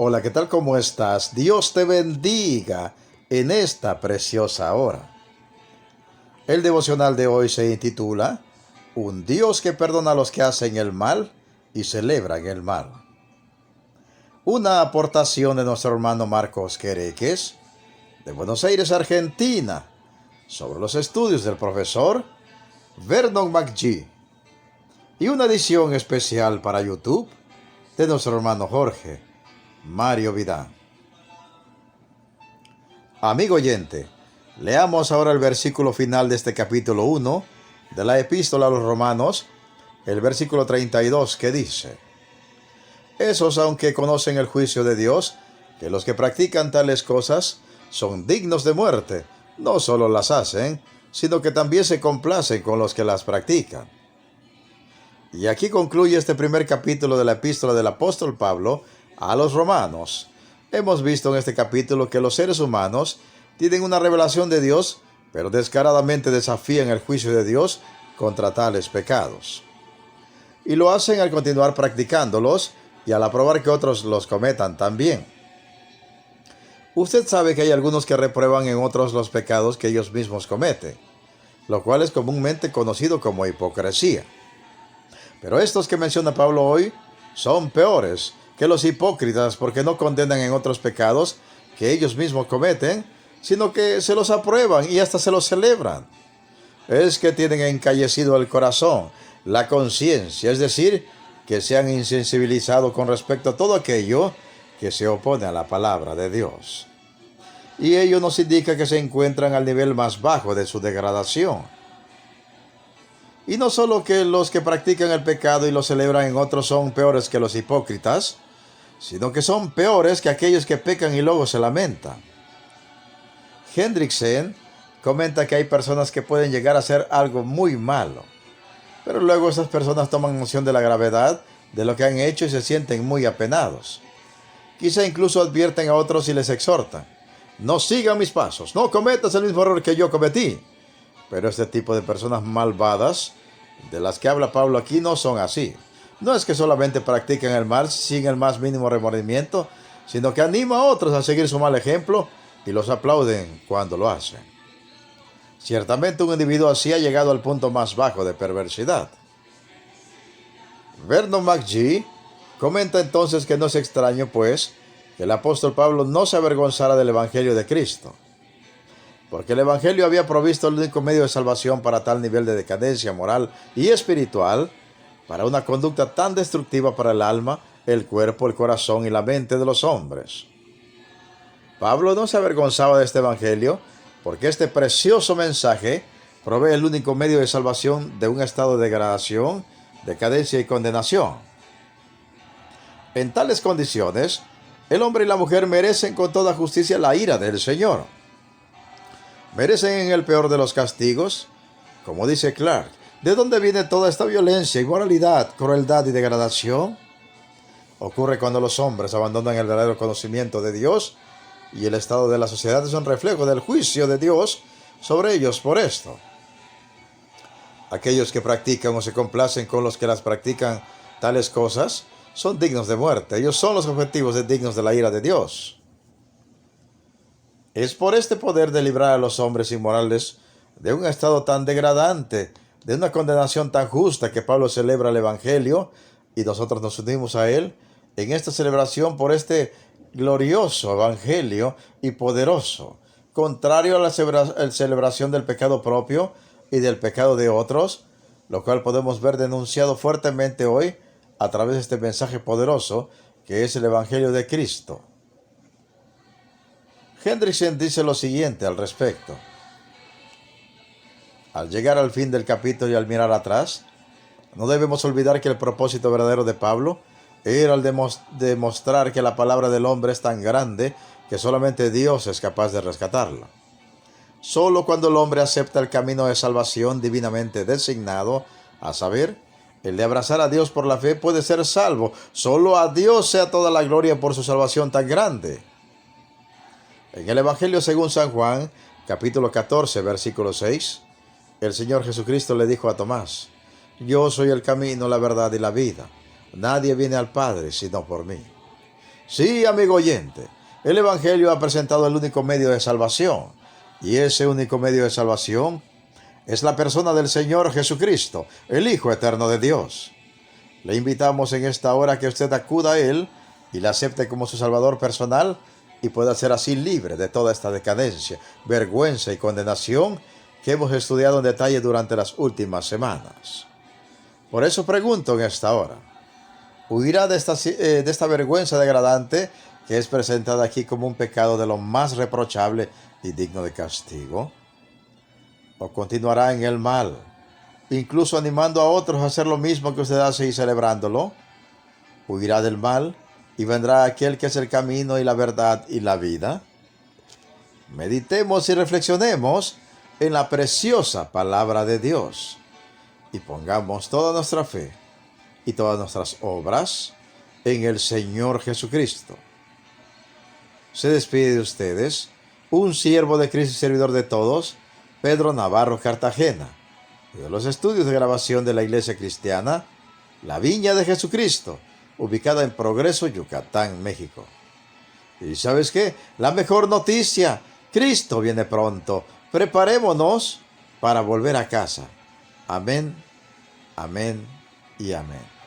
Hola, ¿qué tal? ¿Cómo estás? Dios te bendiga en esta preciosa hora. El devocional de hoy se intitula Un Dios que perdona a los que hacen el mal y celebran el mal. Una aportación de nuestro hermano Marcos Quereques, de Buenos Aires, Argentina, sobre los estudios del profesor Vernon McGee, y una edición especial para YouTube de nuestro hermano Jorge Mario Vidal. Amigo oyente, leamos ahora el versículo final de este capítulo 1 de la Epístola a los Romanos, el versículo 32, que dice: Esos, aunque conocen el juicio de Dios, que los que practican tales cosas son dignos de muerte, no solo las hacen, sino que también se complacen con los que las practican. Y aquí concluye este primer capítulo de la Epístola del apóstol Pablo a los Romanos. Hemos visto en este capítulo que los seres humanos tienen una revelación de Dios, pero descaradamente desafían el juicio de Dios contra tales pecados. Y lo hacen al continuar practicándolos y al aprobar que otros los cometan también. Usted sabe que hay algunos que reprueban en otros los pecados que ellos mismos cometen, lo cual es comúnmente conocido como hipocresía. Pero estos que menciona Pablo hoy son peores que los hipócritas, porque no condenan en otros pecados que ellos mismos cometen, sino que se los aprueban y hasta se los celebran. Es que tienen encallecido el corazón, la conciencia, es decir, que se han insensibilizado con respecto a todo aquello que se opone a la palabra de Dios. Y ello nos indica que se encuentran al nivel más bajo de su degradación. Y no solo que los que practican el pecado y lo celebran en otros son peores que los hipócritas, sino que son peores que aquellos que pecan y luego se lamentan. Hendrickson comenta que hay personas que pueden llegar a hacer algo muy malo, pero luego esas personas toman noción de la gravedad de lo que han hecho y se sienten muy apenados. Quizá incluso advierten a otros y les exhortan: no sigan mis pasos, no cometas el mismo error que yo cometí. Pero este tipo de personas malvadas de las que habla Pablo aquí no son así. No es que solamente practiquen el mal sin el más mínimo remordimiento, sino que anima a otros a seguir su mal ejemplo y los aplauden cuando lo hacen. Ciertamente un individuo así ha llegado al punto más bajo de perversidad. Vernon McGee comenta entonces que no es extraño, pues, que el apóstol Pablo no se avergonzara del Evangelio de Cristo, porque el Evangelio había provisto el único medio de salvación para tal nivel de decadencia moral y espiritual, para una conducta tan destructiva para el alma, el cuerpo, el corazón y la mente de los hombres. Pablo no se avergonzaba de este Evangelio, porque este precioso mensaje provee el único medio de salvación de un estado de degradación, decadencia y condenación. En tales condiciones, el hombre y la mujer merecen con toda justicia la ira del Señor. Merecen el peor de los castigos. Como dice Clark, ¿de dónde viene toda esta violencia, inmoralidad, crueldad y degradación? Ocurre cuando los hombres abandonan el verdadero conocimiento de Dios, y el estado de la sociedad es un reflejo del juicio de Dios sobre ellos por esto. Aquellos que practican o se complacen con los que las practican tales cosas son dignos de muerte. Ellos son los objetivos dignos de la ira de Dios. Es por este poder de librar a los hombres inmorales de un estado tan degradante, de una condenación tan justa, que Pablo celebra el Evangelio y nosotros nos unimos a él en esta celebración por este glorioso Evangelio y poderoso, contrario a la celebración del pecado propio y del pecado de otros, lo cual podemos ver denunciado fuertemente hoy a través de este mensaje poderoso que es el Evangelio de Cristo. Hendrickson dice lo siguiente al respecto: al llegar al fin del capítulo y al mirar atrás, no debemos olvidar que el propósito verdadero de Pablo era el de demostrar que la palabra del hombre es tan grande que solamente Dios es capaz de rescatarla. Solo cuando el hombre acepta el camino de salvación divinamente designado, a saber, el de abrazar a Dios por la fe, puede ser salvo. Solo a Dios sea toda la gloria por su salvación tan grande. En el Evangelio según San Juan, capítulo 14, versículo 6, el Señor Jesucristo le dijo a Tomás: yo soy el camino, la verdad y la vida. Nadie viene al Padre sino por mí. Sí, amigo oyente, el Evangelio ha presentado el único medio de salvación, y ese único medio de salvación es la persona del Señor Jesucristo, el Hijo eterno de Dios. Le invitamos en esta hora que usted acuda a Él y le acepte como su Salvador personal y pueda ser así libre de toda esta decadencia, vergüenza y condenación que hemos estudiado en detalle durante las últimas semanas. Por eso pregunto en esta hora, ¿huirá de esta vergüenza degradante que es presentada aquí como un pecado de lo más reprochable y digno de castigo? ¿O continuará en el mal, incluso animando a otros a hacer lo mismo que usted hace y celebrándolo? Huirá del mal y vendrá aquel que es el camino y la verdad y la vida. Meditemos y reflexionemos en la preciosa palabra de Dios y pongamos toda nuestra fe y todas nuestras obras en el Señor Jesucristo. Se despide de ustedes un siervo de Cristo y servidor de todos, Pedro Navarro Cartagena, y de los estudios de grabación de la Iglesia Cristiana, La Viña de Jesucristo, ubicada en Progreso, Yucatán, México. ¿Y sabes qué? La mejor noticia, Cristo viene pronto. Preparémonos para volver a casa. Amén, amén y amén.